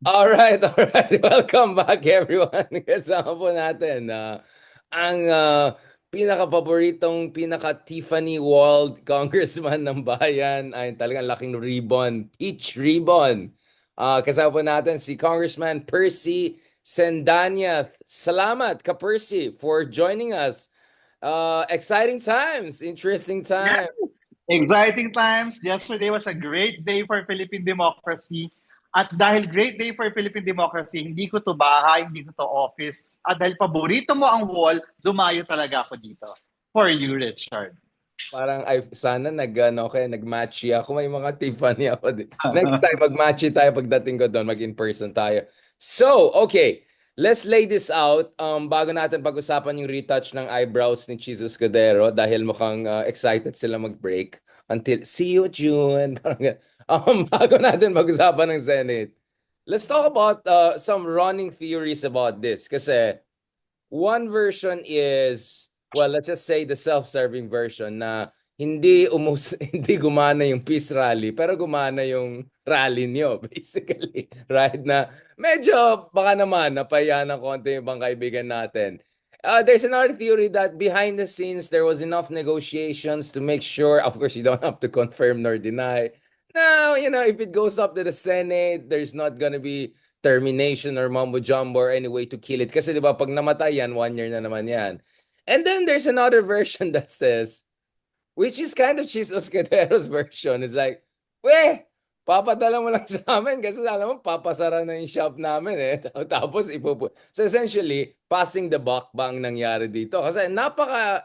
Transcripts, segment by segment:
All right. Welcome back everyone. Kasama po natin ang pinaka-paboritong, pinaka-Tiffany Wald Congressman ng bayan ay talagang laking ribbon, peach ribbon. Kasama po natin si Congressman Percy Sendanya. Salamat ka Percy for joining us. Exciting times, interesting Yes, times. exciting times. Yesterday was a great day for Philippine democracy. At dahil great day for Philippine democracy, hindi ko to bahay, hindi ko to office. At dahil paborito mo ang wall, dumayo talaga ako dito. For you, Richard. Parang ay sana nag-matchy ako. May mga Tiffany ako din. Next time mag-matchy tayo pagdating ko doon, mag-in person tayo. So, okay. Let's lay this out. Bago natin pag-usapan yung retouch ng eyebrows ni Jesus Cordero dahil mukhang excited sila mag-break until see you June. Parang bago natin pag-usapan ng Senate. Let's talk about some running theories about this kasi one version is, well, let's just say the self-serving version na hindi gumana yung peace rally, pero gumana yung rally nyo, basically. Right? Na medyo baka naman napaya ng konti yung ibang kaibigan natin. There's another theory that behind the scenes, there was enough negotiations to make sure, of course, you don't have to confirm nor deny. Now, if it goes up to the Senate, there's not gonna be termination or mumbo jumbo or any way to kill it. Kasi di ba pag namatay yan, 1 year na naman yan. And then there's another version that says, which is kind of Chis Oscatero's version. It's like, weh, papadala mo lang sa amin kasi alam mo, papasara na yung shop namin eh. Tapos So essentially, passing the buck ba ang nangyari dito? Kasi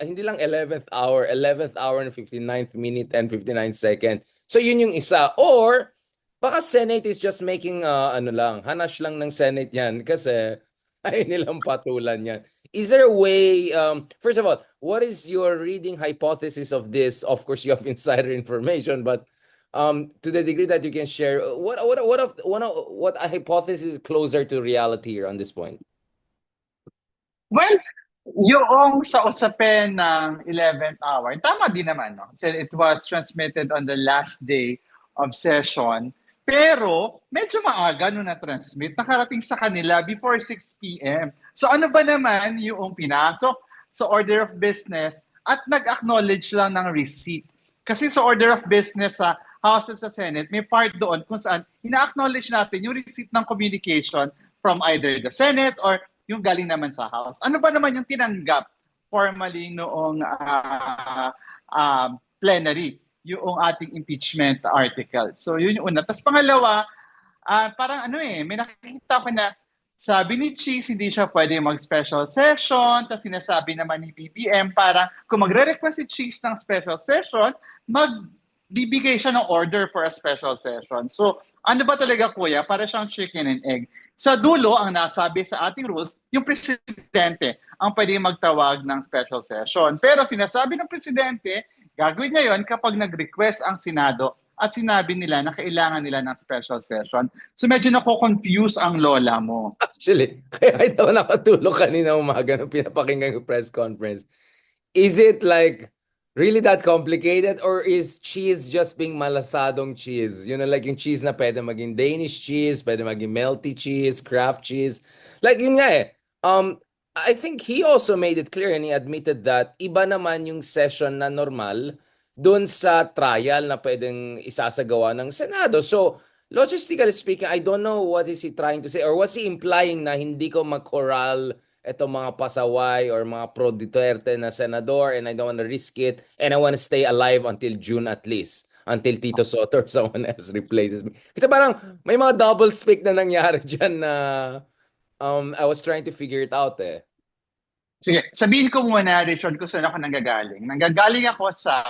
hindi lang 11th hour and 59th minute and 59 second. So yun yung isa. Or, baka Senate is just making, hanash lang ng Senate yan kasi ay nilang patulan yan. Is there a way, first of all, what is your reading hypothesis of this? Of course, you have insider information, but to the degree that you can share, what a hypothesis is closer to reality here on this point? Well, yung sa usapin ng 11th hour, tama din naman, no? So it was transmitted on the last day of session. Pero, medyo maaga nung na-transmit, nakarating sa kanila before 6 p.m. So ano ba naman yung pinasok sa order of business at nag-acknowledge lang ng receipt? Kasi sa order of business sa House at sa Senate, may part doon kung saan ina-acknowledge natin yung receipt ng communication from either the Senate or yung galing naman sa House. Ano ba naman yung tinanggap formally noong plenary, yung ating impeachment article. So yun yung una. Tapos pangalawa, parang may nakikita ko na sabi ni Cheese, hindi siya pwede mag-special session. Tapos sinasabi naman ni BBM, parang kung magre-request si Cheese ng special session, magbibigay siya ng order for a special session. So ano ba talaga kuya? Para siyang chicken and egg. Sa dulo, ang nasabi sa ating rules, yung presidente ang pwede magtawag ng special session. Pero sinasabi ng presidente, gagawin niya yon kapag nag-request ang Senado at sinabi nila na kailangan nila ng special session. So medyo nako-confuse ang lola mo. Actually, kaya ito nakatulog kanina umaga nung pinapakinggan yung press conference. Is it like really that complicated or is cheese just being malasadong cheese? Like yung cheese na pwede maging Danish cheese, pwede maging melty cheese, Kraft cheese. Like yun nga eh. I think he also made it clear and he admitted that iba naman yung session na normal dun sa trial na pwedeng isasagawa ng Senado. So, logistically speaking, I don't know what is he trying to say or was he implying na hindi ko mag-corral etong mga pasaway or mga pro-Duterte na senador and I don't want to risk it and I want to stay alive until June at least. Until Tito Soto or someone else replaces me. Kasi parang may mga double speak na nangyari dyan na I was trying to figure it out eh. Sige, sabihin ko muna, Richard, kung saan ako nanggagaling. Nanggagaling ako sa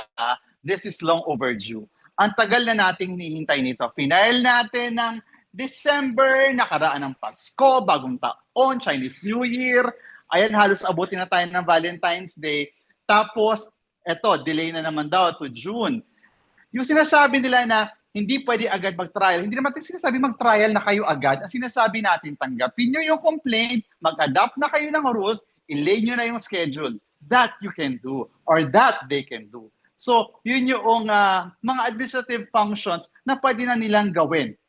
this is long overdue. Ang tagal na nating hinihintay nito. Final natin ng December, nakaraan ng Pasko, bagong taon, Chinese New Year. Ayan, halos abutin na tayo ng Valentine's Day. Tapos, eto, delay na naman daw to June. Yung sinasabi nila na hindi pwede agad mag-trial, hindi naman sinasabi mag-trial na kayo agad. Ang sinasabi natin, tanggapin nyo yung complaint, mag-adapt na kayo ng rules, ilay nyo na yung schedule. That you can do or that they can do. So, yun yung mga administrative functions na pwede na nilang gawin.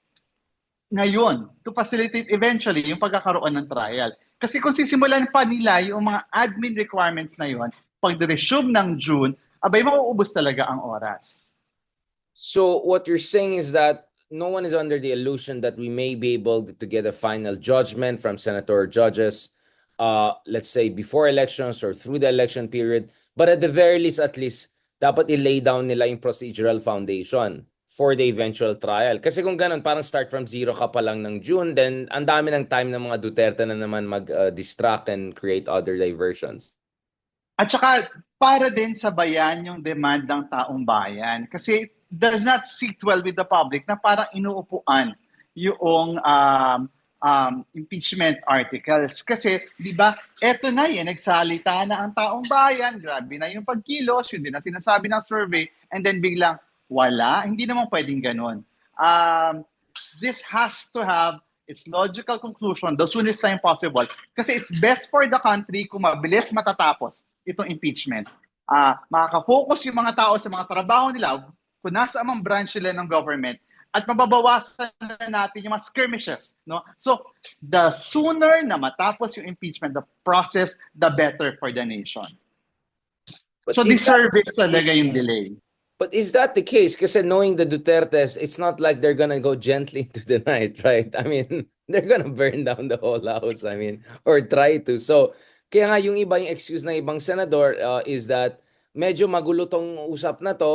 ngayon to facilitate eventually yung pagkakaroon ng trial. Kasi kung sisimulan pa nila yung mga admin requirements na yun, pag-resume ng June, abay mauubos talaga ang oras. So what you're saying is that no one is under the illusion that we may be able to get a final judgment from senator judges, let's say before elections or through the election period. But at the very least, at least, dapat i-lay down nila yung procedural foundation for the eventual trial. Kasi kung ganun, parang start from zero ka pa lang ng June, then ang dami ng time ng mga Duterte na naman mag-distract and create other diversions. At saka, para din sabayan yung demand ng taong bayan. Kasi it does not sit well with the public na parang inuupuan yung impeachment articles. Kasi, di ba, eto na yan, nagsalita na ang taong bayan, grabe na yung pagkilos, yun din ang sinasabi ng survey, and then biglang, wala, hindi naman pwedeng ganun. This has to have its logical conclusion the soonest time possible. Kasi it's best for the country kung mabilis matatapos itong impeachment. Makaka-focus yung mga tao sa mga trabaho nila kung nasa amang branch nila ng government at mababawasan na natin yung mga skirmishes. No? So, the sooner na matapos yung impeachment, the process, the better for the nation. But So, disservice talaga yung delay. But is that the case? Kasi knowing the Dutertes, it's not like they're gonna go gently into the night, right? I mean, they're gonna burn down the whole house, I mean, or try to. So, kaya nga yung iba, yung excuse ng ibang senador is that medyo magulo tong usap na to.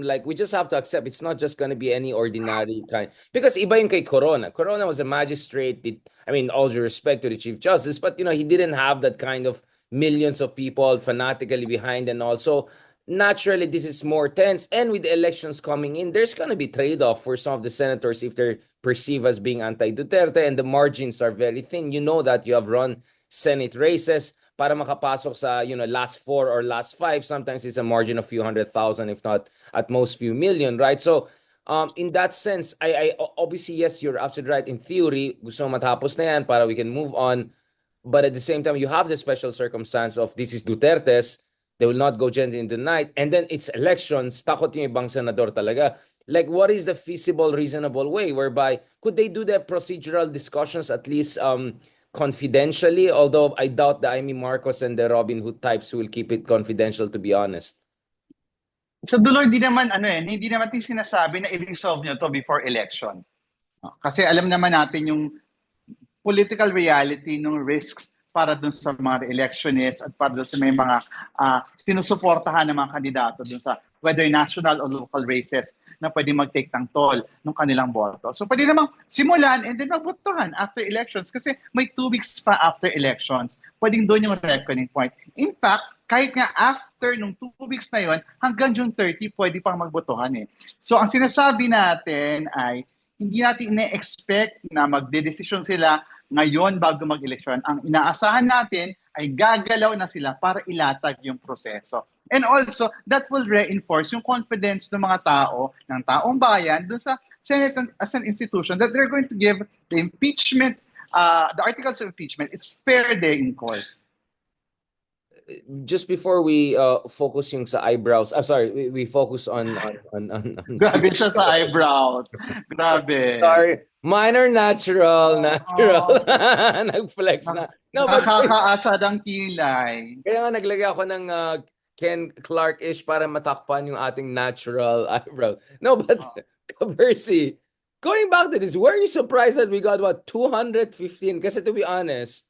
Like, we just have to accept it's not just gonna be any ordinary kind. Because iba yung kay Corona. Corona was a magistrate. I mean, all due respect to the Chief Justice, but, he didn't have that kind of millions of people fanatically behind and also naturally this is more tense, and with the elections coming in, there's going to be trade-off for some of the senators if they're perceived as being anti-Duterte, and the margins are very thin. You know that you have run Senate races para makapasok sa last 4 or last 5. Sometimes it's a margin of few 100,000, if not at most few million, right? So in that sense, I obviously, yes, you're absolutely right. In theory, gusto matapos na yan para we can move on. But at the same time, you have the special circumstance of this is Duterte's. They will not go gently into the night. And then it's elections. Takot yung ibang senador talaga. Like, what is the feasible, reasonable way whereby could they do the procedural discussions at least confidentially? Although I doubt the Amy Marcos and the Robin Hood types will keep it confidential, to be honest. So, Dulo, hindi naman sinasabi na i-resolve nyo to before election. Kasi alam naman natin yung political reality ng risks para dun sa mga electionists at para dun sa may mga sinusuportahan ng mga kandidato dun sa whether national or local races na pwede mag-take ng toll ng kanilang boto. So pwede namang simulan and then magbotohan after elections kasi may 2 weeks pa after elections. Pwedeng doon yung reckoning point. In fact, kahit nga after nung 2 weeks na yon hanggang June 30, pwede pang magbotohan eh. So ang sinasabi natin ay hindi natin ina-expect na magdedesisyon sila ngayon bago mag-eleksyon. Ang inaasahan natin ay gagalaw na sila para ilatag yung proseso. And also, that will reinforce yung confidence ng mga tao, ng taong bayan, dun sa Senate as an institution that they're going to give the impeachment, the articles of impeachment, it's fair day in court. Just before we focus yung sa eyebrows, sorry, we focus on Grabe siya sa eyebrows. Grabe. Sorry. Mine are natural. Nag-flex na. No, but Nakakaasad ang kilay. kaya nga naglagay ako ng Ken Clark-ish para matakpan yung ating natural eyebrow. No, but Percy, going back to this, were you surprised that we got what 215? Kasi to be honest,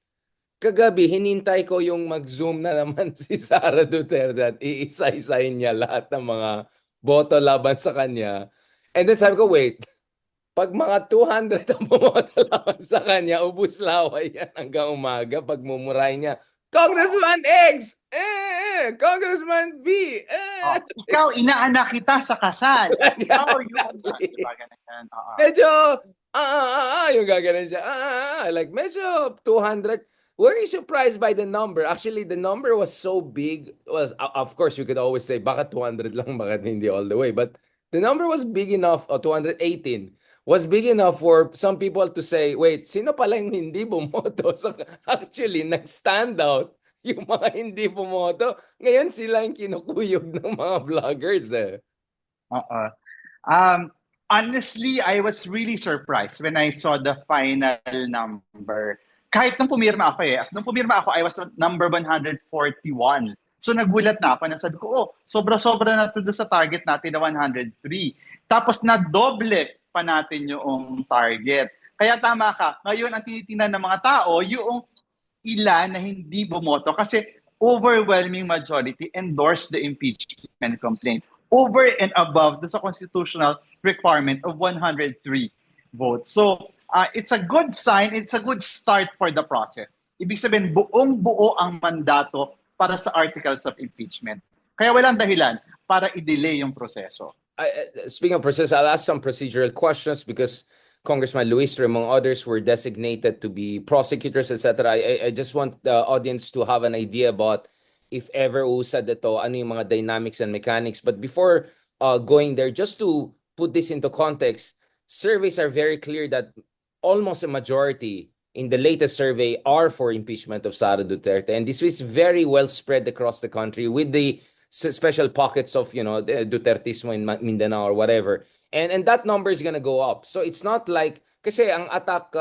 kagabi hinintay ko yung mag-zoom na naman si Sara Duterte at iisa-isahin niya lahat ng mga boto laban sa kanya. And then sabi ko, wait, pag mga 200 ang bumoto laban sa kanya, ubus laway yan hanggang umaga pag mumuray niya. Congressman X! Congressman B! Ikaw, inaanak kita sa kasal. Ikaw, yung... Medyo, yung gaganan siya. Like, medyo 200. Were you surprised by the number? Actually, the number was so big. Well, of course, we could always say, baka 200 lang, baka hindi all the way. But the number was big enough, 218, was big enough for some people to say, wait, sino pala yung hindi bumoto? So, actually, nag-stand out yung mga hindi bumoto. Ngayon, sila yung kinukuyog ng mga vloggers eh. Honestly, I was really surprised when I saw the final number. Kahit nung pumirma ako nung pumirma ako, I was at number 141. So nagulat na ako na sabi ko, oh, sobra-sobra na to doon sa target natin na 103. Tapos na doble pa natin yung target. Kaya tama ka, ngayon ang tinitingnan ng mga tao, yung ilan na hindi bumoto kasi overwhelming majority endorsed the impeachment complaint over and above the constitutional requirement of 103 votes. So it's a good sign, it's a good start for the process. Ibig sabihin, buong-buo ang mandato para sa articles of impeachment. Kaya walang dahilan para i-delay yung proseso. Speaking of process, I'll ask some procedural questions because Congressman Luis, among others, were designated to be prosecutors, etc. I just want the audience to have an idea about if ever usad ito, ano yung mga dynamics and mechanics. But before going there, just to put this into context, surveys are very clear that almost a majority in the latest survey are for impeachment of Sara Duterte. And this is very well spread across the country with the special pockets of, Dutertismo in Mindanao or whatever. And that number is gonna go up. So it's not like, kasi ang attack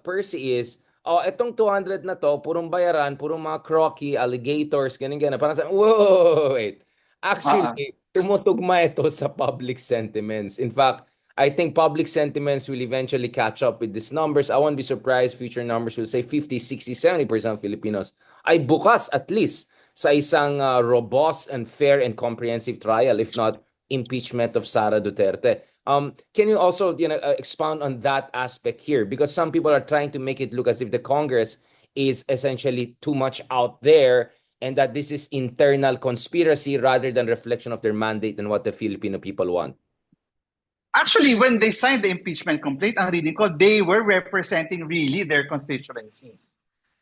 Percy is, etong 200 na to, purong bayaran, purong mga crocky, alligators, ganyan. Parang sa, wait. Actually, tumutugma ito sa public sentiments. In fact, I think public sentiments will eventually catch up with these numbers. I won't be surprised future numbers will say 50, 60, 70% of Filipinos ay bukas at least sa isang robust and fair and comprehensive trial, if not impeachment of Sara Duterte. Can you also expound on that aspect here? Because some people are trying to make it look as if the Congress is essentially too much out there and that this is internal conspiracy rather than reflection of their mandate and what the Filipino people want. Actually, when they signed the impeachment complaint, ang reading ko, they were representing really their constituencies.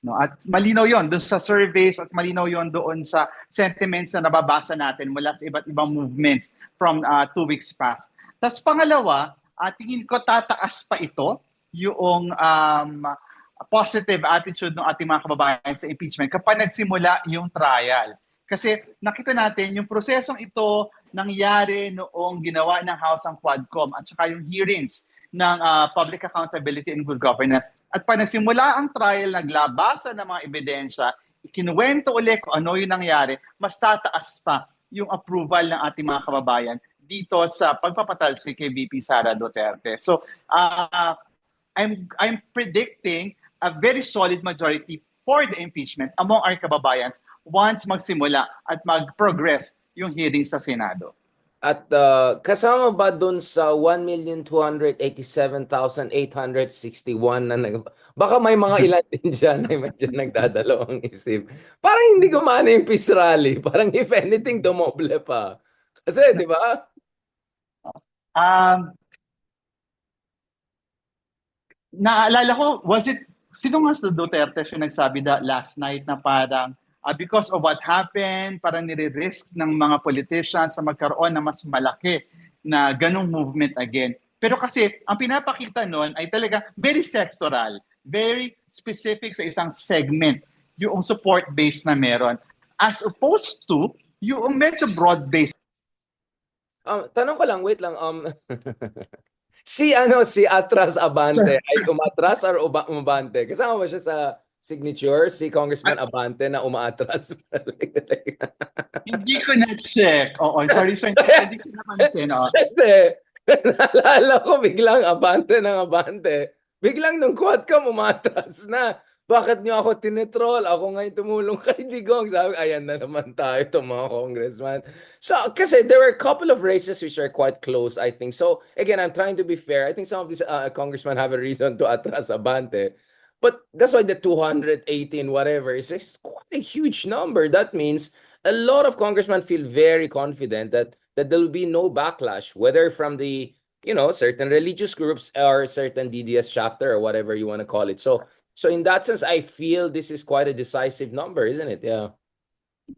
No, at malinaw 'yon doon sa surveys at malinaw 'yon doon sa sentiments na nababasa natin mula sa iba't ibang movements from 2 weeks past. Tapos pangalawa, tingin ko tataas pa ito yung positive attitude ng ating mga kababayan sa impeachment kapag nagsimula yung trial. Kasi nakita natin yung prosesong ito nangyari noong ginawa ng House ang Quadcom at saka yung hearings ng Public Accountability and Good Governance. At pag nagsimula ang trial, naglabasa ng mga ebidensya, ikinuwento ulit kung ano yung nangyari, mas tataas pa yung approval ng ating mga kababayan dito sa pagpapatalsik kay VP Sara Duterte. So, I'm predicting a very solid majority for the impeachment among our kababayans once magsimula at mag-progress yung hearing sa Senado. At kasama ba dun sa 1,287,861 na baka may mga ilan din dyan na medyo nagdadalawang isip. Parang hindi gumana yung peace rally. Parang if anything, dumoble pa. Kasi, di ba? Naalala ko, sino nga sa Duterte siya nagsabi last night na parang because of what happened, parang nire-risk ng mga politicians na magkaroon ng mas malaki na ganong movement again. Pero kasi, ang pinapakita nun ay talaga very sectoral, very specific sa isang segment, yung support base na meron. As opposed to, yung medyo broad-based. Tanong ko lang, wait lang. Si Atras Abante ay umatras or umabante? Kasama ba siya sa signature, si Congressman Abante na umaatras? Hindi ko na-check. Oo, sorry, hindi ko napansin. Kasi, naalala ko biglang Abante ng Abante. Biglang nung Quadcom umatras na. Bakit niyo ako tinetroll? Ako ngayon tumulong kay Digong. Sabi, ayan na naman tayo itong mga congressman. So, kasi there were a couple of races which are quite close, I think. So, again, I'm trying to be fair. I think some of these congressmen have a reason to atras Abante. But that's why the 218 whatever is quite a huge number. That means a lot of congressmen feel very confident that there will be no backlash, whether from the certain religious groups or certain DDS chapter or whatever you want to call it. So in that sense, I feel this is quite a decisive number, isn't it? Yeah.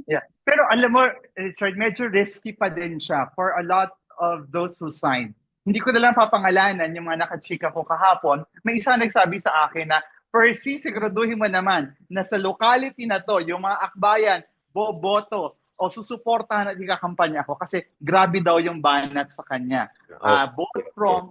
Yeah. Pero alam mo, Richard, medyo risky pa din siya for a lot of those who signed. Hindi ko na lang papangalanan yung mga nakachika ko kahapon. May isa nagsabi sa akin na, Percy, siguraduhin mo naman na sa locality na to, yung mga akbayan, boboto o susuportahan at ikakampanya ako kasi grabe daw yung banat sa kanya. Both from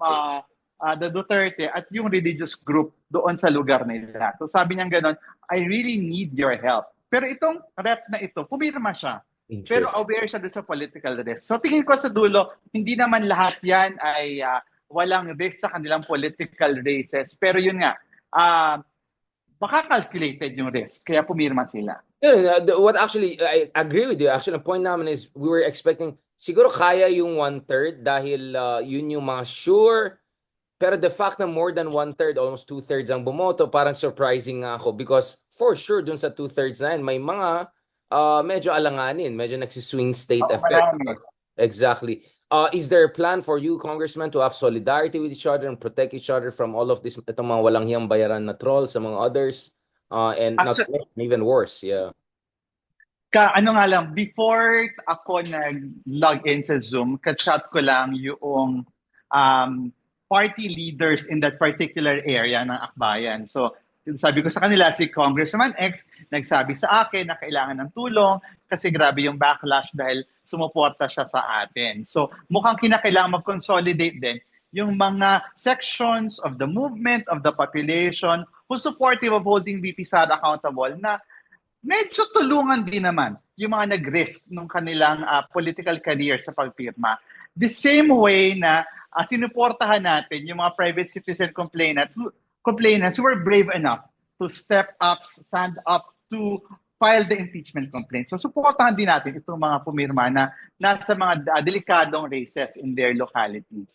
the Duterte at yung religious group doon sa lugar nila. So sabi niya gano'n, I really need your help. Pero itong rep na ito, pumirma siya. Pero Interesting. aware siya doon sa political risk. So tingin ko sa dulo, hindi naman lahat yan ay walang risk sa kanilang political races. Pero yun nga, baka calculated yung risk. Kaya pumirma sila. What actually, I agree with you. Actually, the point namin is we were expecting, siguro kaya yung 1/3 dahil yun yung mga sure. Pero the fact na more than 1/3, almost 2/3 ang bumoto, parang surprising nga ako because for sure dun sa 2/3 na yun, may mga medyo alanganin, medyo nagsiswing state effect. Marami. Exactly. Is there a plan for you, Congressman, to have solidarity with each other and protect each other from all of this, itong mga walang hiyang bayaran na trolls sa mga others? And not even worse, yeah. Ano nga lang, before ako nag-log in sa Zoom, ka-chat ko lang yung party leaders in that particular area ng Akbayan. So, sabi ko sa kanila, si Congressman X nagsabi sa akin na kailangan ng tulong kasi grabe yung backlash dahil sumuporta siya sa atin. So, mukhang kinakailangan mag-consolidate din yung mga sections of the movement, of the population who's supportive of holding VP Sara accountable na medyo tulungan din naman yung mga nag-risk ng kanilang political career sa pagpirma. The same way na sinuportahan natin yung mga private citizen complainants who were brave enough to step up, stand up to file the impeachment complaint. So suportahan din natin itong mga pumirma na nasa mga delikadong races in their localities.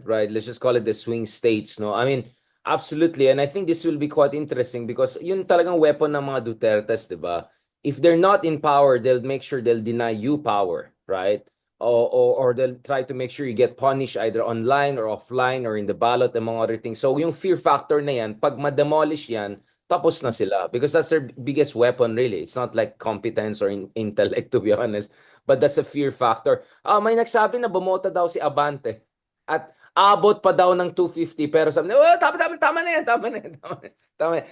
Right. Let's just call it the swing states, no? I mean, absolutely. And I think this will be quite interesting because yun talagang weapon ng mga Dutertes, di ba? If they're not in power, they'll make sure they'll deny you power, right? Or they'll try to make sure you get punished either online or offline or in the ballot, among other things. So yung fear factor na yan, pag ma-demolish yan, tapos na sila. Because that's their biggest weapon, really. It's not like competence or intellect, to be honest. But that's a fear factor. May nagsabi na bumoto daw si Abante. At abot pa daw ng 250 pero sabi niya, tama na yan.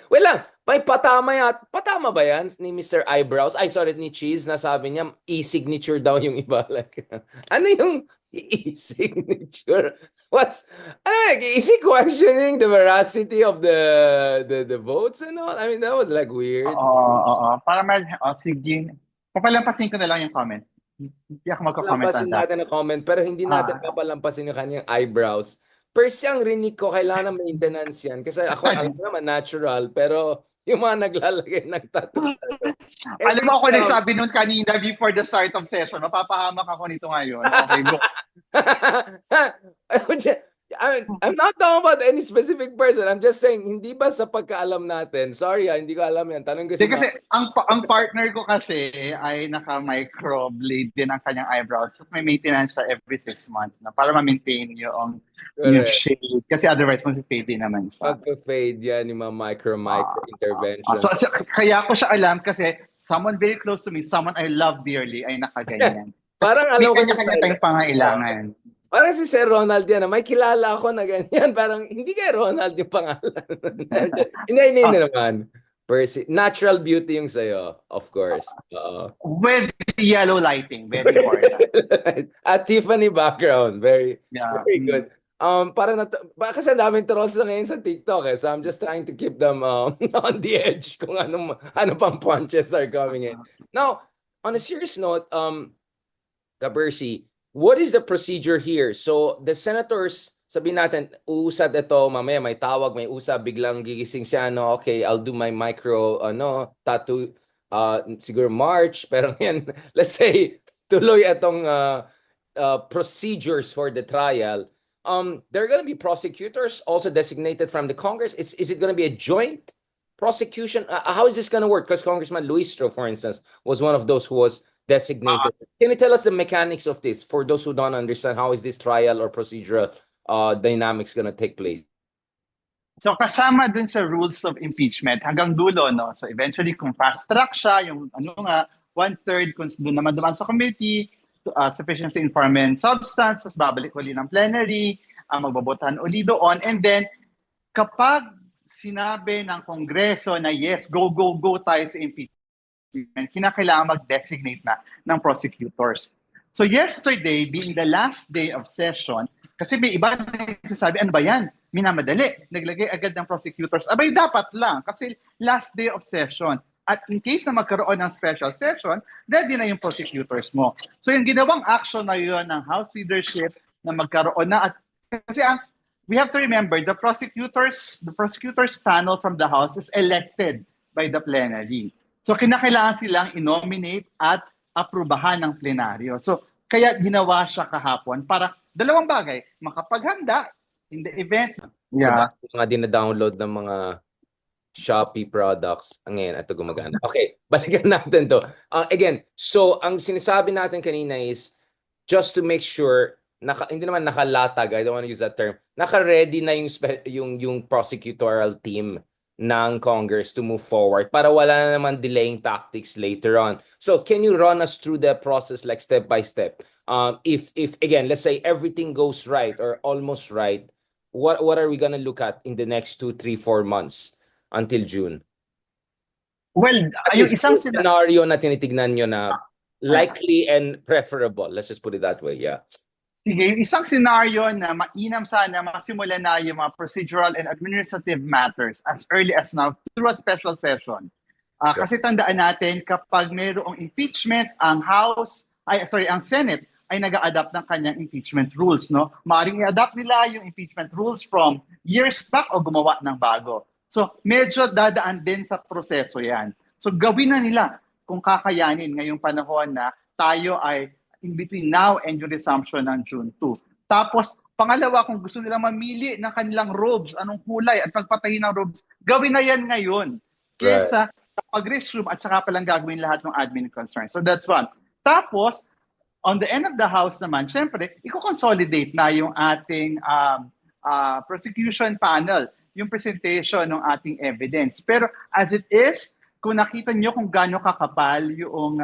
Wait lang, may patama ba yan ni Mr. Eyebrows? Ay, sorry, ni Cheese na sabi niya, e-signature daw yung iba. Like, ano yung e-signature? Is he questioning the veracity of the votes and all? I mean, that was like weird. Oo. Para sige. Papalampasin ko na lang yung comment. Hindi ako magko-comment Palampasin natin ang comment pero hindi natin papalampasin yung kanyang eyebrows. Per se ang rinig ko, kailangan ng maintenance yan. Kasi ako, alam ko naman, natural. Pero yung mga naglalagay ng tattoo. Alam mo ako nagsabi nun kanina before the start of session, mapapahamak ako nito ngayon. Okay, go. I'm not talking about any specific person. I'm just saying, hindi ba sa pagkaalam natin? Sorry, hindi ko alam yan. Tanong ko si Kasi ang partner ko kasi ay naka-microblade din ang kanyang eyebrows. Tapos may maintenance siya every 6 months na para ma-maintain yung shade. Kasi otherwise, mag-fade din naman siya. Mag-fade yan, yung mga micro intervention. So, kaya ko siya alam kasi someone very close to me, someone I love dearly, ay nakaganyan. Parang alam ko kanya-kanya tayong pangailangan. Parang si Sir Ronald yan. May kilala ako na ganyan. Parang hindi kay Ronald yung pangalan. Hindi naman. Percy. Natural beauty yung sa'yo, of course. With yellow lighting. Very important. At Tiffany background. Very good. Kasi ang daming trolls na ngayon sa TikTok eh. So I'm just trying to keep them on the edge kung ano pang punches are coming in. Now, on a serious note, Percy, what is the procedure here? So the senators, sabihin natin, uusad ito, mamaya may tawag, may usap, biglang gigising siya, okay, I'll do my micro, tattoo, siguro March, pero yan, let's say, tuloy itong procedures for the trial. There are going to be prosecutors also designated from the Congress. Is it going to be a joint prosecution? How is this going to work? Because Congressman Luistro, for instance, was one of those who was designated. Can you tell us the mechanics of this for those who don't understand? How is this trial or procedural dynamics going to take place? So kasama dun sa rules of impeachment hanggang dulo, no? So eventually kung fast track siya, yung 1/3 kung doon naman dumaan sa committee, sufficiency in form and substance, tapos babalik uli ng plenary, magbabotahan uli doon, and then kapag sinabi ng Kongreso na yes, go tayo sa impeachment, impeachment, kinakailangan mag-designate na ng prosecutors. So yesterday, being the last day of session, kasi may iba na nagsasabi, ano ba yan? Minamadali. Naglagay agad ng prosecutors. Abay, dapat lang. Kasi last day of session. At in case na magkaroon ng special session, ready na yung prosecutors mo. So yung ginawang action na yun ng House leadership na magkaroon na. At kasi we have to remember, the prosecutors panel from the House is elected by the plenary. So kinakailangan silang inominate at aprubahan ng plenaryo. So kaya ginawa siya kahapon para dalawang bagay, makapaghanda in the event. Yeah. So, mga dina-download ng mga Shopee products. Ngayon, ito gumagana. Okay, balikan natin to. Again, so ang sinasabi natin kanina is just to make sure, hindi naman nakalatag, I don't want to use that term, naka-ready na yung prosecutorial team ng Congress to move forward para wala na naman delaying tactics later on. So, can you run us through the process like step by step? If again, let's say everything goes right or almost right, what are we gonna look at in the next 2, 3, 4 months until June? Well, yung isang scenario na tinitignan nyo na likely and preferable. Let's just put it that way, yeah. Sige, yung isang scenario na mainam sana masimulan na yung mga procedural and administrative matters as early as now through a special session. Kasi tandaan natin, kapag mayroong impeachment, ang Senate ay nag-a-adapt ng kanyang impeachment rules, no? Maaaring i-adapt nila yung impeachment rules from years back o gumawa ng bago. So, medyo dadaan din sa proseso yan. So, gawin na nila kung kakayanin ngayong panahon na tayo ay in between now and yung resumption ng June 2. Tapos, pangalawa, kung gusto nilang mamili ng kanilang robes, anong kulay at pagpatayin ng robes, gawin na yan ngayon. Kesa pag-resume at saka palang gagawin lahat ng admin concerns. So that's one. Tapos, on the end of the House naman, syempre, i-consolidate na yung ating prosecution panel, yung presentation ng ating evidence. Pero as it is, kung nakita nyo kung gaano kakapal yung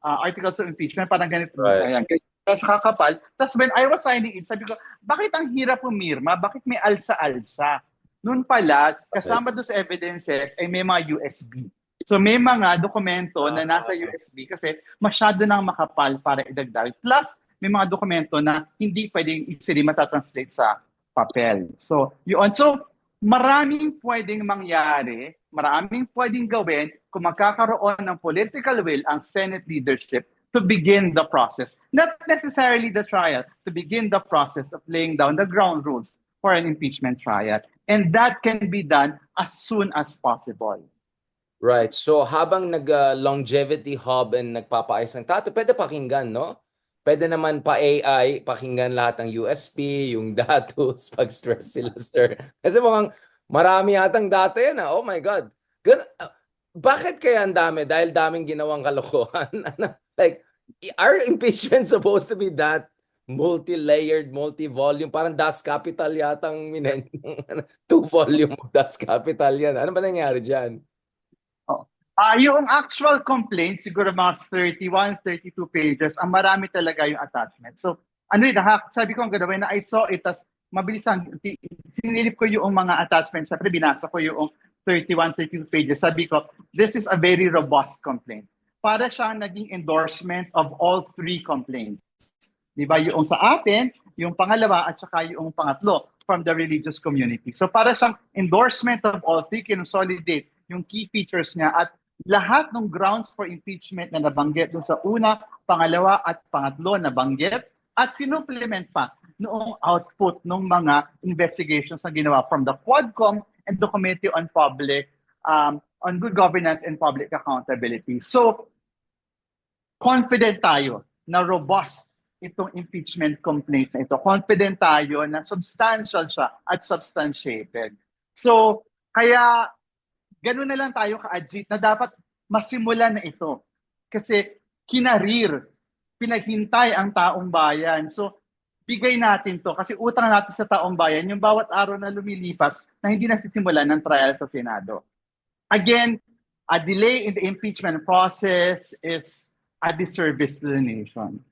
articles of impeachment, parang ganito. Ayan, kaya kakapal. Tapos when I was signing it, sabi ko, bakit ang hirap pumirma? Bakit may alsa-alsa? Noon pala, kasama doon sa evidences ay may mga USB. So may mga dokumento na nasa USB kasi masyado nang makapal para idagdag. Plus, may mga dokumento na hindi pwedeng easily matatranslate sa papel. So, yun. So, maraming pwedeng mangyari, maraming pwedeng gawin kung magkakaroon ng political will ang Senate leadership to begin the process. Not necessarily the trial, to begin the process of laying down the ground rules for an impeachment trial. And that can be done as soon as possible. Right. So habang nag-longevity hub and nagpapaayos ng tato, pwede pakinggan, no? Pwede naman pa AI, pakinggan lahat ng USB, yung datos, pag-stress sila, sir. Kasi mukhang marami yatang data yan, oh my God. Bakit kaya ang dami? Dahil daming ginawang kalokohan. Like, are impeachment supposed to be that multi-layered, multi-volume? Parang Das Capital yatang 2-volume Das Capital yan. Ano ba nangyari dyan? Yung actual complaint, siguro mga 31, 32 pages, ang marami talaga yung attachment. So, sabi ko ang gagawin na I saw it as mabilisan. Sinilip ko yung mga attachments. Siyempre, binasa ko yung 31, 32 pages. Sabi ko, this is a very robust complaint. Para siyang naging endorsement of all 3 complaints. Diba? Yung sa atin, yung pangalawa, at saka yung pangatlo from the religious community. So, para siyang endorsement of all 3, kinonsolidate yung key features niya at lahat ng grounds for impeachment na nabanggit doon sa una, pangalawa at pangatlo nabanggit at sinupplement pa noong output ng mga investigations na ginawa from the Quadcom and the Committee on Good Governance and Public Accountability. So, confident tayo na robust itong impeachment complaint na ito. Confident tayo na substantial siya at substantiated. So, kaya ganun na lang tayo ka-adjit na dapat masimulan na ito. Kasi kinarir, pinaghintay ang taong bayan. So, bigay natin to kasi utang natin sa taong bayan yung bawat araw na lumilipas na hindi nasisimulan ng trial sa Senado. Again, a delay in the impeachment process is a disservice to the nation.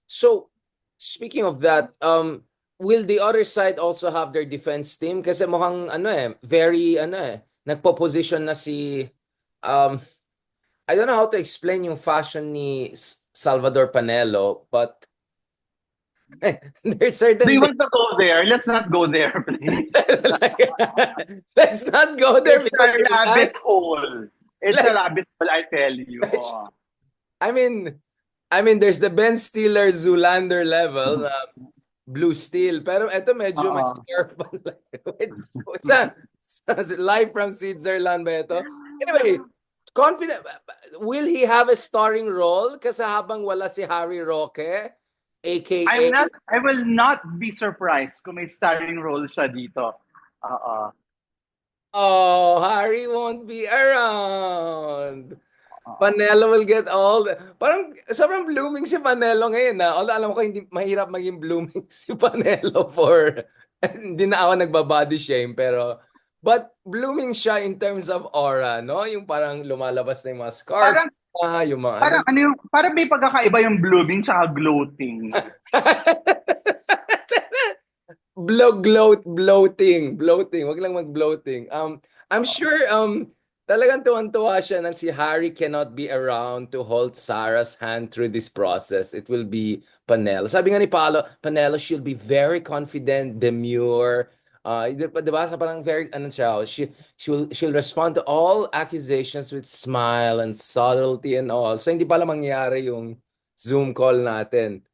So, speaking of that, will the other side also have their defense team? Kasi mukhang very nagpo-position na si I don't know how to explain yung fashion ni Salvador Panelo, but there's Do certain you things want to go there? Let's not go there, please. like, let's not go there It's because a you're rabbit hole. It's a like, rabbit hole, I tell you. Oh. I mean, there's the Ben Stiller Zoolander level na blue steel, pero eto medyo may Oo. scarf pa. Wait, sa, live from Switzerland ba ito? Anyway, confident, will he have a starring role? Kasi habang wala si Harry Roque, aka I will not be surprised kung may starring role siya dito. Oo. oh, Harry won't be around. Oo. Panelo will get all parang sobrang blooming si Panelo ngayon na. Although alam ko hindi mahirap maging blooming si Panelo for hindi na ako nagbabody shame pero but blooming siya in terms of aura, no? Yung parang lumalabas na yung mga scarf, Parang, yung mga ano. parang ano yung, parang may pagkakaiba yung blooming tsaka gloating. Bloating. Wag lang mag-bloating. I'm sure talagang tuwan-tuwa siya na si Harry cannot be around to hold Sarah's hand through this process. It will be Panelo. Sabi nga ni Panelo, she'll be very confident, demure. Diba? Sa parang very, ano siya, she'll respond to all accusations with smile and subtlety and all. So hindi pala mangyayari yung Zoom call natin.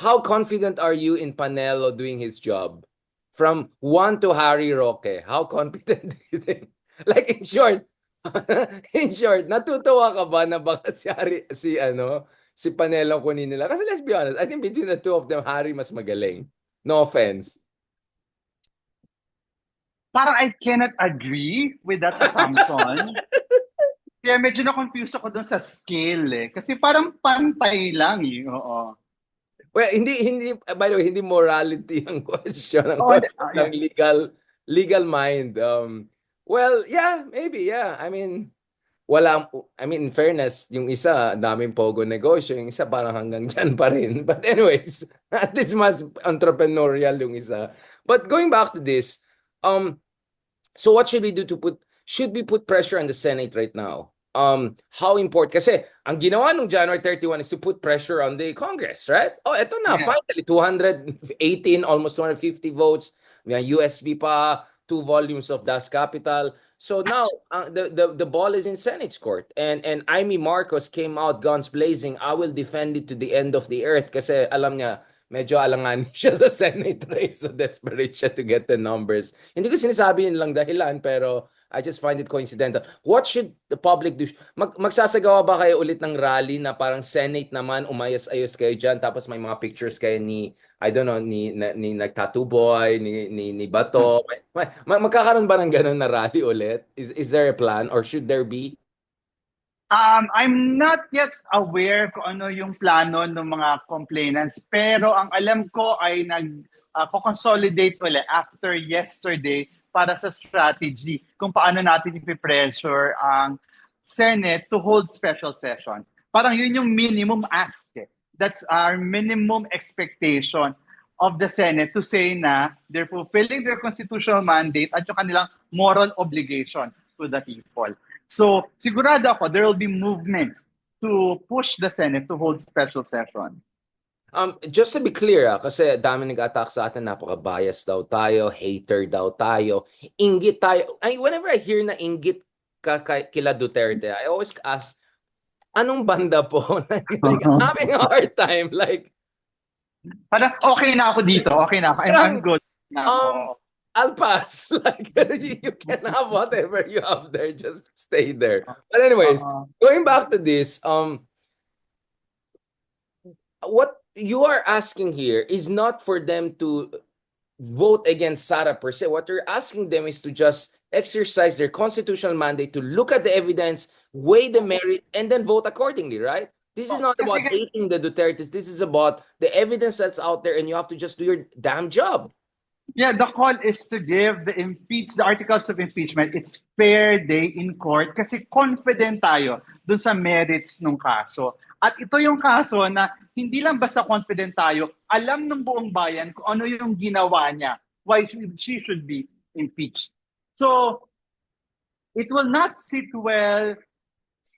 How confident are you in Panelo doing his job? From one to Harry Roque, how confident do you think? Like in short, in short, natutuwa ka ba na baka si Panelo kunin nila? Kasi let's be honest, I think between the two of them, Harry mas magaling. No offense. Parang I cannot agree with that assumption. Kaya medyo na-confuse ako dun sa scale eh. Kasi parang pantay lang eh. Oo. Well, hindi by the way, hindi morality ang question, ang Oh, question ng yeah. legal mind. Well, yeah, maybe, yeah. In fairness, yung isa, daming pogo negosyo, yung isa parang hanggang dyan pa rin. But anyways, at least mas entrepreneurial yung isa. But going back to this, so what should we do should we put pressure on the Senate right now? How important, kasi ang ginawa nung January 31 is to put pressure on the Congress, right? Oh, eto na, Yeah. finally, 218, almost 250 votes, may USB pa, 2 volumes of Das Capital. So now, the ball is in Senate's court. And Amy Marcos came out guns blazing, I will defend it to the end of the earth kasi alam niya, medyo alangan siya sa Senate race. So desperate siya to get the numbers. Hindi ko sinasabi yun lang dahilan, pero I just find it coincidental. What should the public do? Magsasagawa ba kayo ulit ng rally na parang Senate naman, umayos-ayos kayo dyan, tapos may mga pictures kayo ni, I don't know, ni nag-tattoo boy, ni Bato. Magkakaroon ba ng ganun na rally ulit? Is there a plan or should there be? I'm not yet aware kung ano yung plano ng mga complainants, pero ang alam ko ay consolidate ulit after yesterday para sa strategy kung paano natin ipipressure ang Senate to hold special session. Parang yun yung minimum ask. Eh. That's our minimum expectation of the Senate to say na they're fulfilling their constitutional mandate at yung kanilang moral obligation to the people. So, sigurado ako, there will be movements to push the Senate to hold special session. Just to be clear, kasi dami nag-attack sa atin, napaka-bias daw tayo, hater daw tayo, inggit tayo. Whenever I hear na inggit kila Duterte, I always ask, anong banda po? Like, I'm having a hard time. Like, Parang okay na ako dito, okay na ako. I'm good na ako. I'll pass. Like, you can have whatever you have there. Just stay there. But anyways, going back to this, what you are asking here is not for them to vote against Sara per se. What you're asking them is to just exercise their constitutional mandate to look at the evidence, weigh the merit, and then vote accordingly, right? This is not about hating the Dutertes. This is about the evidence that's out there, and you have to just do your damn job. Yeah, the call is to give the articles of impeachment its fair day in court kasi confident tayo dun sa merits ng kaso. At ito yung kaso na hindi lang basta confident tayo, alam ng buong bayan kung ano yung ginawa niya, why she should be impeached. So, it will not sit well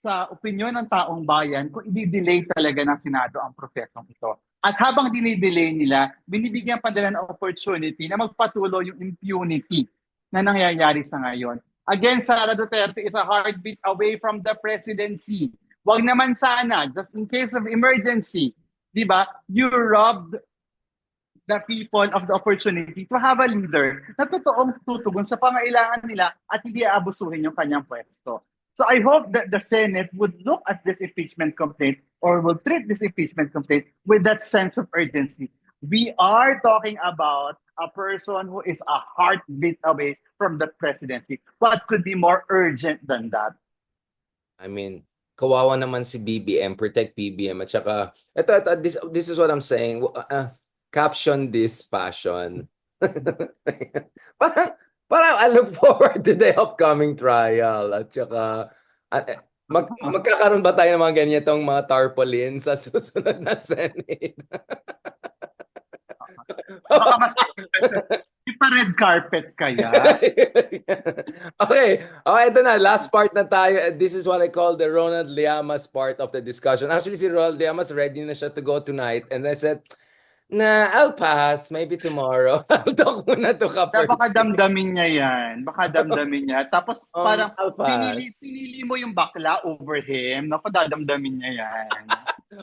sa opinyon ng taong bayan kung i-delay talaga ng Senado ang prosesong ito. At habang dinidelay nila, binibigyan pa nila ng opportunity na magpatuloy yung impunity na nangyayari sa ngayon. Again, Sara Duterte is a heartbeat away from the presidency. Wag naman sana, just in case of emergency, di ba, you robbed the people of the opportunity to have a leader na totoong tutugon sa pangailangan nila at hindi aabusuhin yung kanyang pwesto. So I hope that the Senate would look at this impeachment complaint or will treat this impeachment complaint with that sense of urgency. We are talking about a person who is a heartbeat away from the presidency. What could be more urgent than that? I mean, kawawa naman si BBM, protect BBM. At saka, this is what I'm saying. Caption this passion. parang, parang I look forward to the upcoming trial. At saka, magkakaroon ba tayo ng mga ganyatong mga tarpaulin sa susunod na Senate? Baka mas ipa-red carpet kaya? Okay, ito na, last part na tayo. This is what I call the Ronald Llamas part of the discussion. Actually, si Ronald Llamas ready na siya to go tonight. And I said, nah, I'll pass. Maybe tomorrow. I'll talk muna to ka first. Baka damdamin niya yan. Baka damdamin niya. Tapos parang I'll pass. pinili mo yung bakla over him. Naku, dadamdamin niya yan.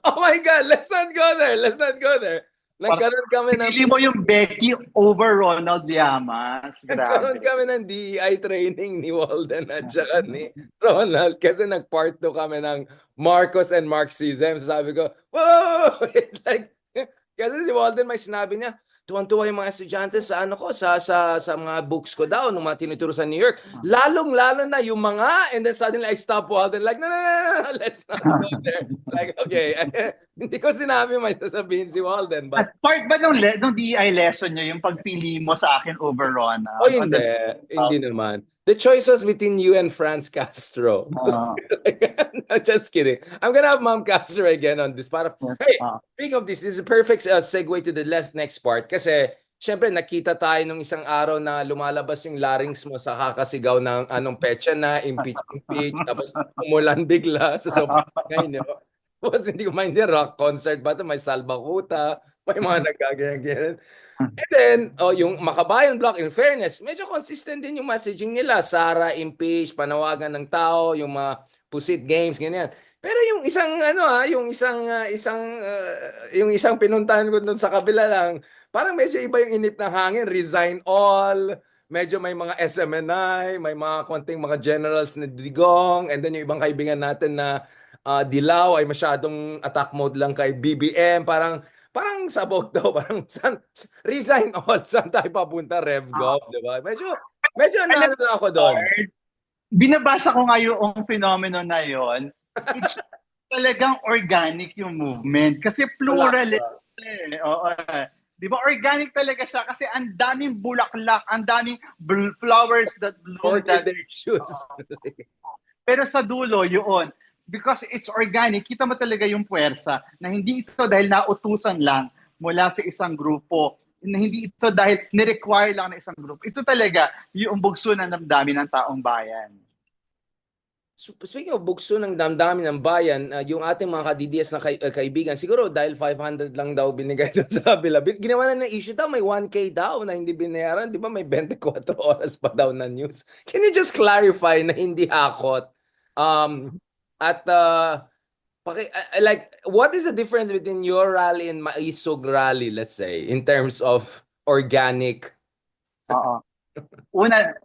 Oh my God, let's not go there. Let's not go there. Nagkaroon kami ng Pinili mo yung Becky over Ronald Llamas. nagkaroon Grabe. kami ng DEI training ni Walden at saka ni Ronald kasi nag-part 2 kami ng Marcos and Marxism. Sabi ko, whoa! Like, kasi si Walden may sinabi niya, tuwang-tuwa yung mga estudyante sa ano ko, sa mga books ko daw, nung mga tinuturo sa New York. Lalong-lalo na yung mga, and then suddenly I stop Walden, like, no, let's not go there. Like, okay, hindi ko sinabi may sasabihin si Walden, but At part ba nung DI lesson nyo, yung pagpili mo sa akin over Ronald? oh, hindi naman. The choice was between you and Franz Castro. No, just kidding. I'm gonna have Mom Castro again on this. Hey, speaking of this is a perfect segue to the next part. Kasi, syempre, nakita tayo nung isang araw na lumalabas yung larynx mo sa kakasigaw ng anong petsa na, impeach, tapos umulan bigla sa sobrang nyo. Tapos hindi ko maintindihan, rock concert ba ito? May salbakuta, may mga nagkagayan-gayan. And then, yung Makabayan Block, in fairness, medyo consistent din yung messaging nila. Sara, impeach, panawagan ng tao, yung mga pusit games, ganyan. Pero yung isang, yung isang pinuntahan ko doon sa kabila lang, parang medyo iba yung init ng hangin, resign all, medyo may mga SMNI, may mga konting mga generals na digong, and then yung ibang kaibigan natin na Dilaw ay masyadong attack mode lang kay BBM, parang sabog daw, parang resign all, saan tayo papunta, RevGov, di ba? Medyo ano ako doon. Binabasa ko nga yung phenomenon na yon. It's talagang organic yung movement. Kasi plural Oo. Di ba? Organic talaga siya kasi ang daming bulaklak, ang daming flowers that bloom. Pero sa dulo, yun. Because it's organic, kita mo talaga yung puwersa na hindi ito dahil nautusan lang mula sa isang grupo. Na hindi ito dahil ni-require lang ng isang grupo. Ito talaga yung bugso ng damdamin ng taong bayan. Speaking of bugso ng damdamin ng bayan, yung ating mga ka-DDS na kaibigan, siguro dahil 500 lang daw binigay doon sa kabila. Ginawa na ng issue daw, may 1K daw na hindi binayaran. Di ba may 24 oras pa daw na news? Can you just clarify na hindi hakot? Like, what is the difference between your rally and Maisog rally, let's say, in terms of organic? Oo. Una,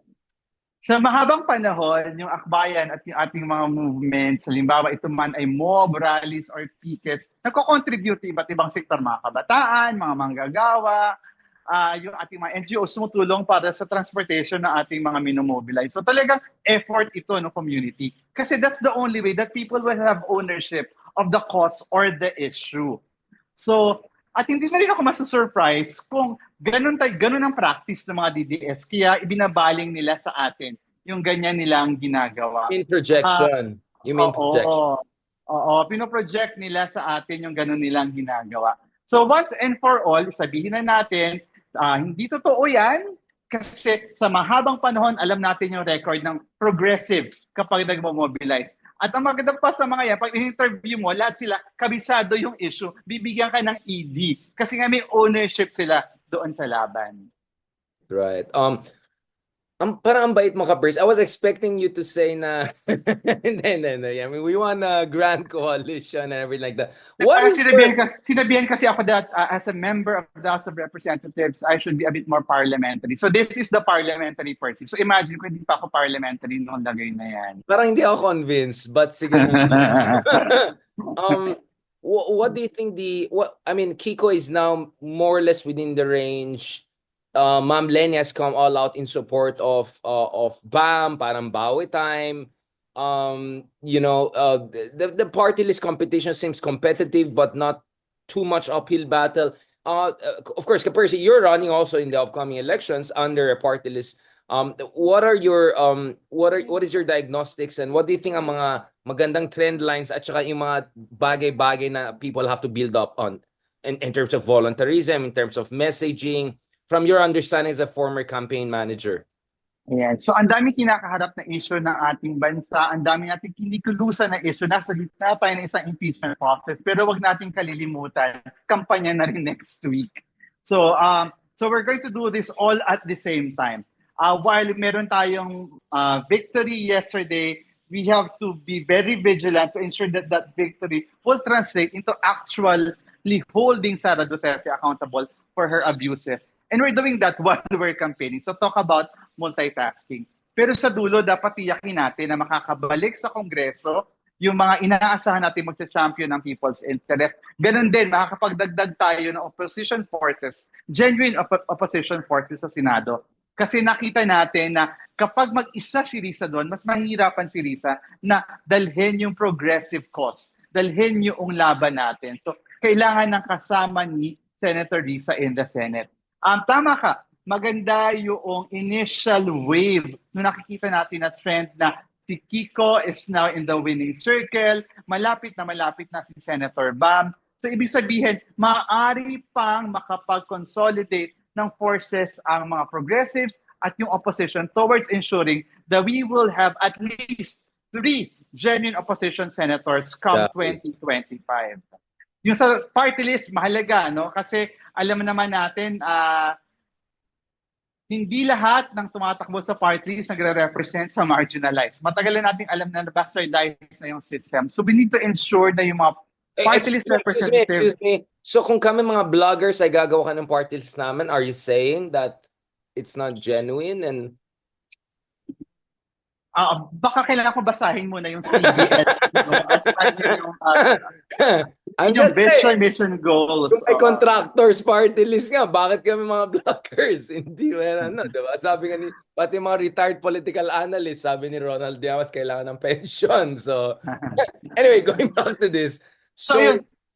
sa mahabang panahon, yung akbayan at yung ating mga movements, halimbawa ito man ay mob, rallies, or pickets, nagko-contribute iba't ibang sektor, mga kabataan, mga manggagawa, yung ating mga NGOs tumutulong para sa transportation ng ating mga minomobilize. So talagang effort ito ng community. Kasi that's the only way that people will have ownership of the cause or the issue. So, at hindi na rin ako masusurprise kung ganun ang practice ng mga DDS. Kaya ibinabaling nila sa atin yung ganyan nilang ginagawa. In projection. You mean projection? Oo, pinoproject nila sa atin yung ganun nilang ginagawa. So once and for all, sabihin na natin, hindi totoo yan kasi sa mahabang panahon, alam natin yung record ng progressives kapag nagmo-mobilize. At ang maganda pa sa mga yan, pag in-interview mo, lahat sila, kabisado yung issue, bibigyan ka ng ED. Kasi nga may ownership sila doon sa laban. Right. Parang ang bait mo ka, Pers. I was expecting you to say na hindi. I mean, we want a grand coalition and everything like that. What Parang is your sinabihan kasi ako that as a member of the House of Representatives, I should be a bit more parliamentary. So this is the parliamentary person. So imagine kung hindi pa ako parliamentary noong lagay na yan. parang hindi ako convinced, but sige na. Um, what do you think I mean, Kiko is now more or less within the range. Ma'am Lenny has come all out in support of BAM, parang Bawi time. The party list competition seems competitive, but not too much uphill battle. Of course, Kapersi, you're running also in the upcoming elections under a party list. What is your diagnostics and what do you think ang mga magandang trend lines at saka yung mga bagay-bagay na people have to build up on in terms of voluntarism, in terms of messaging, from your understanding as a former campaign manager? Ayan. So, ang dami kinakaharap na issue ng ating bansa, ang dami nating kinikulusan na issue. Nasa gitna tayo ng isang impeachment process, pero wag nating kalilimutan, kampanya na rin next week. So, we're going to do this all at the same time. While meron tayong victory yesterday, we have to be very vigilant to ensure that that victory will translate into actually holding Sara Duterte accountable for her abuses. And we're doing that while we're campaigning. So talk about multitasking. Pero sa dulo, dapat tiyakin natin na makakabalik sa Kongreso yung mga inaasahan natin magsa-champion ng people's interest. Ganon din, makakapagdagdag tayo ng opposition forces, genuine opposition forces sa Senado. Kasi nakita natin na kapag mag-isa si Risa doon, mas mahihirapan si Risa na dalhin yung progressive cause, dalhin yung laban natin. So, kailangan ng kasama ni Senator Risa in the Senate. Tama ka, maganda yung initial wave nung nakikita natin na trend na si Kiko is now in the winning circle, malapit na si Senator Bam. So ibig sabihin, maaari pang makapag-consolidate ng forces ang mga progressives at yung opposition towards ensuring that we will have at least 3 genuine opposition senators come 2025. Yung sa party list, mahalaga, no? Kasi alam naman natin, hindi lahat ng tumatakbo sa party list nagre-represent sa marginalized. Matagal na natin alam na bastardized na yung system. So we need to ensure na yung mga party list representatives... Excuse me. So kung kami mga vloggers ay gagawa ka ng party list namin, are you saying that it's not genuine and... baka kailangan ko basahin muna yung CBS. Yung vision, mission goals. Kung may contractors party list nga, bakit kami mga vloggers? Hindi meron, no? Diba? Sabi nga pati mga retired political analysts, sabi ni Ronald Llamas, kailangan ng pension. So, anyway, going back to this. So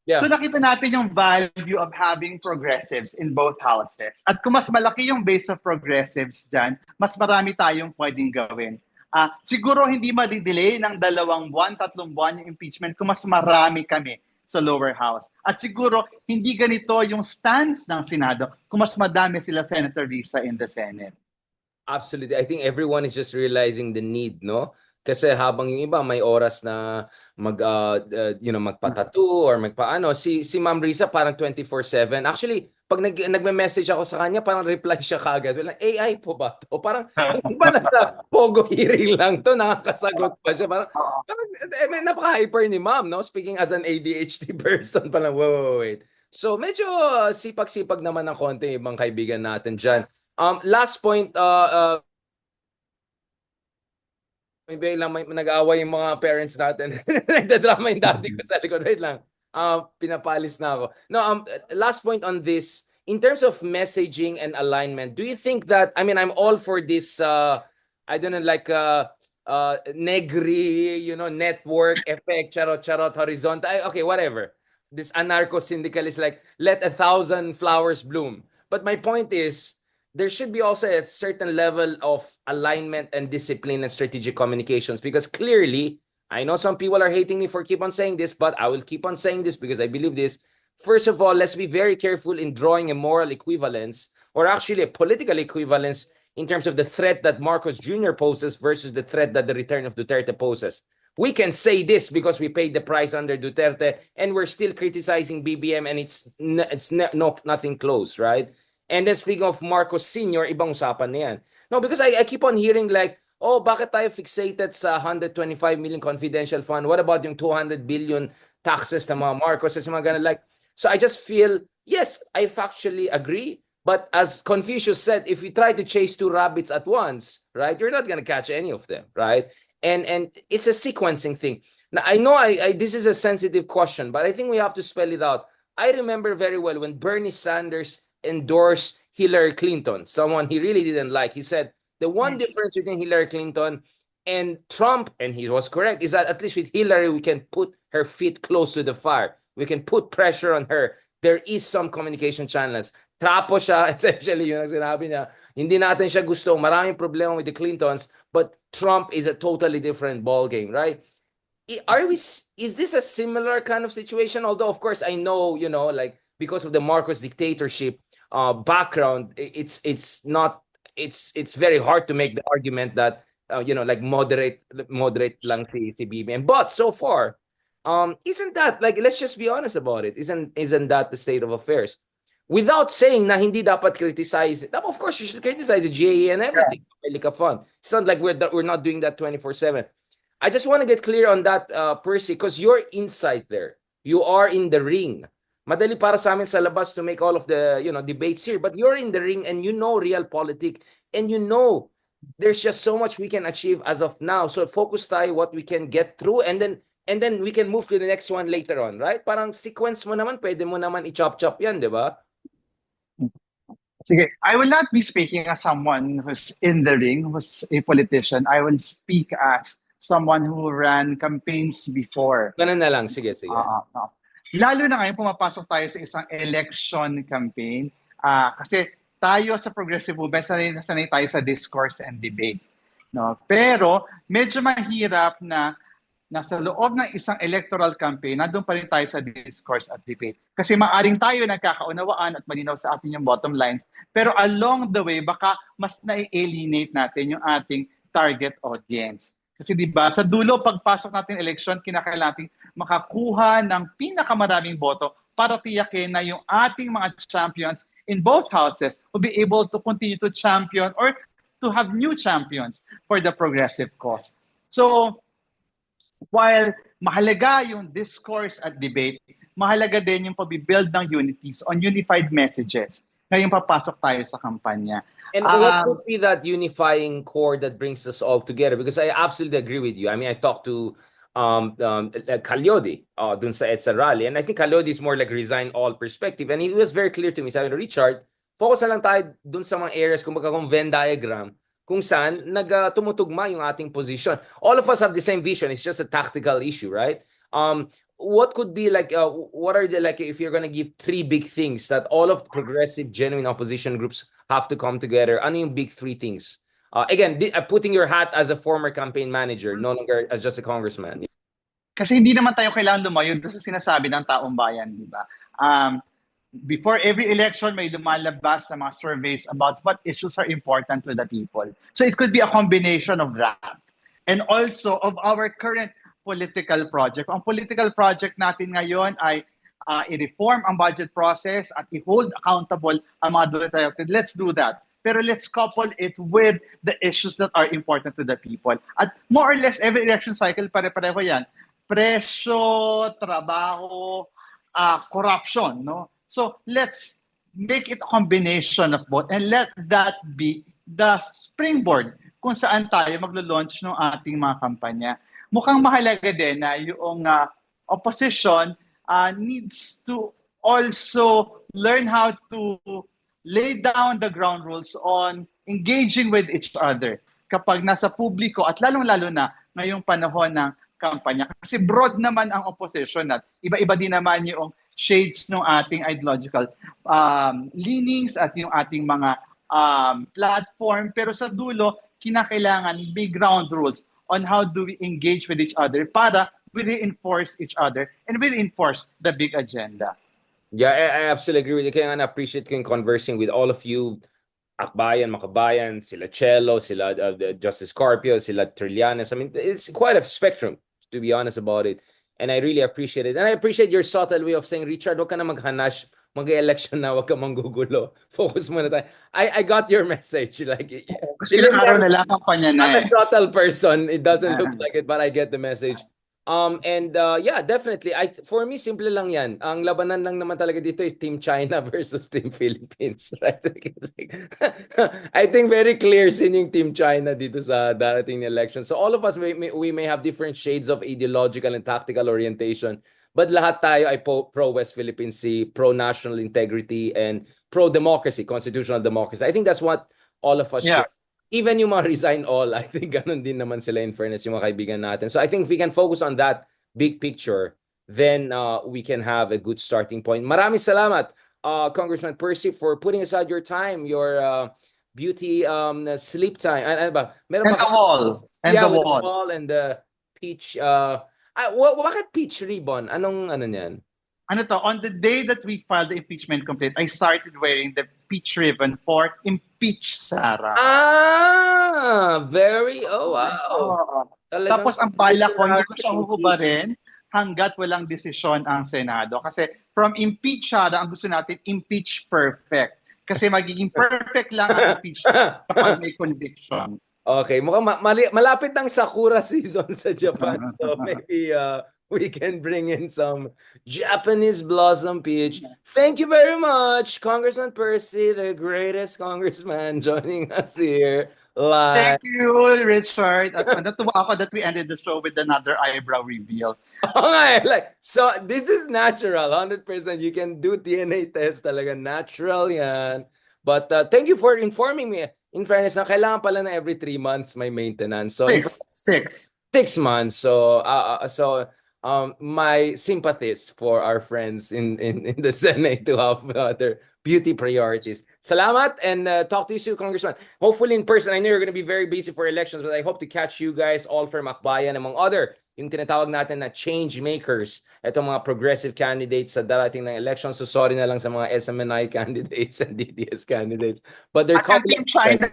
nakita natin yung value of having progressives in both houses. At kung mas malaki yung base of progressives dyan, mas marami tayong pwedeng gawin. Siguro hindi madidelay ng 2 buwan, 3 buwan yung impeachment kung mas marami kami sa lower house. At siguro hindi ganito yung stance ng Senado kung mas madami sila Senator Risa in the Senate. Absolutely. I think everyone is just realizing the need, no? Kasi habang yung iba may oras na magpa-tattoo or magpaano, si Ma'am Risa parang 24/7. Actually, pag nagme-message ako sa kanya, parang reply siya kaagad. Well, AI po ba to? Parang ba nasa Pogo hearing lang to, nakakasagot pa siya. Parang napaka-hyper ni Ma'am, no? Speaking as an ADHD person, parang wait. So medyo sipag-sipag naman ng konti ibang kaibigan natin dyan. Last point, maybe lang nag-aaway yung mga parents natin. Nagdadrama yung dati ko sa likod. Wait lang. Pinapalis na ako. No, last point on this. In terms of messaging and alignment, do you think that, I mean, I'm all for this, I don't know, like negri, network effect, charot, horizontal. Okay, whatever. This anarcho-syndicalist, like, let 1,000 flowers bloom. But my point is, there should be also a certain level of alignment and discipline and strategic communications, because clearly, I know some people are hating me for keep on saying this, but I will keep on saying this because I believe this. First of all, let's be very careful in drawing a moral equivalence, or actually a political equivalence, in terms of the threat that Marcos Jr. poses versus the threat that the return of Duterte poses. we can say this because we paid the price under Duterte, and we're still criticizing BBM, and nothing close, right? And then speaking of Marcos Sr., ibang usapan na yan. No, because I keep on hearing like, oh, bakit tayo fixated sa 125 million confidential fund? What about yung 200 billion taxes na mga Marcos? Mga ganun, like, so I just feel, yes, I factually agree. But as Confucius said, if you try to chase two rabbits at once, right, you're not going to catch any of them, right? And it's a sequencing thing. Now, I know this is a sensitive question, but I think we have to spell it out. I remember very well when Bernie Sanders endorsed Hillary Clinton, someone he really didn't like. He said, the one difference between Hillary Clinton and Trump, and he was correct, is that at least with Hillary, we can put her feet close to the fire. We can put pressure on her. There is some communication channels. Trapo siya, essentially, yun ang sinabi niya. Hindi natin siya gusto. Maraming problema with the Clintons, but Trump is a totally different ballgame, right? Is this a similar kind of situation? Although, of course, I know, like, because of the Marcos dictatorship background, it's very hard to make the argument that, like moderate lang si BBM. But so far, isn't that, like, let's just be honest about it, isn't that the state of affairs? Without saying na hindi dapat criticize it. Of course, you should criticize the GAE and everything. Like a fund. It's not like we're not doing that 24/7. I just want to get clear on that, Percy, because you're inside there. You are in the ring. Madali para sa amin sa labas to make all of the debates here, but you're in the ring and you know real politics, and there's just so much we can achieve as of now. So focus tayo what we can get through, and then we can move to the next one later on, right? Parang sequence mo naman, pwede mo naman i-chop-chop yan, di ba? Sige, I will not be speaking as someone who's in the ring, who's a politician. I will speak as someone who ran campaigns before. Ganun na lang. Sige. Lalo na ngayon pumapasok tayo sa isang election campaign. Kasi tayo sa progressive movement, sanay tayo sa discourse and debate. No? Pero medyo mahirap na nasa loob ng isang electoral campaign, nandun pa rin tayo sa discourse at debate. Kasi maaring tayo nagkakaunawaan at malinaw sa atin yung bottom lines, pero along the way, baka mas na-alienate natin yung ating target audience. Kasi di ba sa dulo, pagpasok natin election, kinakailangan natin makakuha ng pinakamaraming boto para tiyakin na yung ating mga champions in both houses will be able to continue to champion or to have new champions for the progressive cause. So, while mahalaga yung discourse at debate, mahalaga din yung pag-build ng unities on unified messages ngayong papasok tayo sa kampanya. And what could be that unifying core that brings us all together? Because I absolutely agree with you. I mean, I talked to Calyodi dun sa EDSA rally, and I think Calyodi is more like resign all perspective, and he was very clear to me. Sabi, Richard, focus na lang tayo dun sa mga areas, kumbaga kung Venn diagram, kung saan tumutugma yung ating position. All of us have the same vision. It's just a tactical issue, right? What could be like, what are the, like, if you're going to give three big things that all of the progressive, genuine opposition groups have to come together, ano yung big three things? Again, putting your hat as a former campaign manager, no longer as just a congressman. Kasi hindi naman tayo kailangan lumayo doon sa sinasabi ng taong bayan, di ba? Before every election, may lumalabas sa mga surveys about what issues are important to the people. So it could be a combination of that. And also of our current political project. Ang political project natin ngayon ay i-reform ang budget process at i-hold accountable ang mga Duterte. Let's do that. Pero let's couple it with the issues that are important to the people. At more or less, every election cycle, pare-pareho yan. Presyo, trabaho, corruption, no? So let's make it a combination of both and let that be the springboard kung saan tayo maglo-launch ng ating mga kampanya. Mukhang mahalaga din na yung opposition needs to also learn how to lay down the ground rules on engaging with each other kapag nasa publiko at lalong-lalo na ngayong panahon ng kampanya. Kasi broad naman ang opposition at iba-iba din naman yung shades ng ating ideological leanings at yung ating mga platform. Pero sa dulo, kinakailangan may ground rules on how do we engage with each other para we reinforce each other and we reinforce the big agenda. Yeah, I absolutely agree with you. Kaya nga na-appreciate ko yung conversing with all of you, Akbayan, Makabayan, sila Cello, sila Justice Carpio, sila Trillanes. I mean, it's quite a spectrum. to be honest about it. And I really appreciate it. And I appreciate your subtle way of saying, Richard, wag ka na maghanash. Mag-election na, wag ka manggugulo. Focus muna tayo. I got your message. Like, Kasi ilang araw na lang kampanya na I'm a eh. subtle person. It doesn't look like it, but I get the message. And yeah, definitely. For me, simple lang yan. Ang labanan lang naman talaga dito is Team China versus Team Philippines, right? I think very clear sin yung Team China dito sa darating na election. So all of us, we may have different shades of ideological and tactical orientation, but lahat tayo ay pro-West Philippine Sea, pro-national integrity, and pro-democracy, constitutional democracy. I think that's what all of us Yeah. share. Even yung mga resign all, I think ganun din naman sila in fairness yung mga kaibigan natin. So I think if we can focus on that big picture, then we can have a good starting point. Maraming salamat, Congressman Percy, for putting aside your time, your beauty sleep time. Ano ba? Meron And ba? the wall. And Yeah, the with the wall. wall and the peach. Bakit peach ribbon? Anong ano niyan? Ano to, on the day that we filed the impeachment complaint, I started wearing the peach ribbon for impeach Sara. Oh wow. Oo. Talagang Tapos ang bala ko, hindi ko siya impeach. huhubarin hanggat walang desisyon ang Senado. Kasi from impeach Sara, ang gusto natin, impeach perfect. Kasi magiging perfect lang ang impeachment kapag may conviction. Okay, mukhang malapit ng Sakura season sa Japan. So maybe we can bring in some Japanese blossom peach. Thank you very much, Congressman Percy, the greatest congressman, joining us here live. Thank you, Richard. At natuwa ako that we ended the show with another eyebrow reveal. Okay, so this is natural, 100%. You can do DNA test talaga. Natural yan. But thank you for informing me. In fairness, na kailangan pala na every 3 months may maintenance. So Six. 6 months. So my sympathies for our friends in the Senate to have their beauty priorities. Salamat and talk to you soon, Congressman. Hopefully in person. I know you're going to be very busy for elections, but I hope to catch you guys all from Akbayan, among other yung tinatawag natin na change makers. Itong mga progressive candidates sa darating ng elections. So sorry na lang sa mga SMNI candidates and DDS candidates. But they're At Team China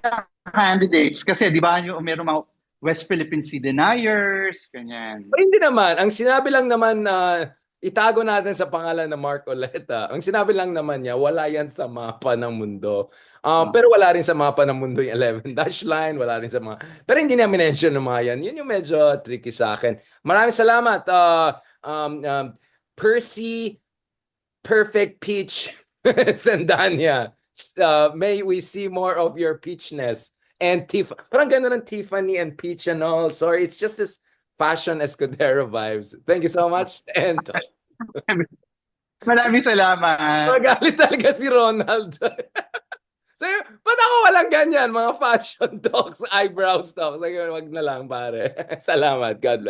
candidates. Kasi di ba meron mga West Philippine Sea deniers, ganyan. Pero hindi naman. Ang sinabi lang naman na itago natin sa pangalan na Mark Oleta. Ang sinabi lang naman niya, wala yan sa mapa ng mundo. Pero wala rin sa mapa ng mundo yung 11 dash line, wala rin sa mga... Pero hindi niya minention ng mga yan. Yun yung medyo tricky sa akin. Maraming salamat, Percy, Perfect Peach, Sandania. May we see more of your peachness. And parang gano'n ng Tiffany and Peach and all. Sorry, it's just this fashion Escudero vibes. Thank you so much. And Maraming salamat. magalit talaga si Ronald. So, ba't ako walang ganyan? Mga fashion talks, eyebrow talks. Wag na lang, pare. Salamat. God bless.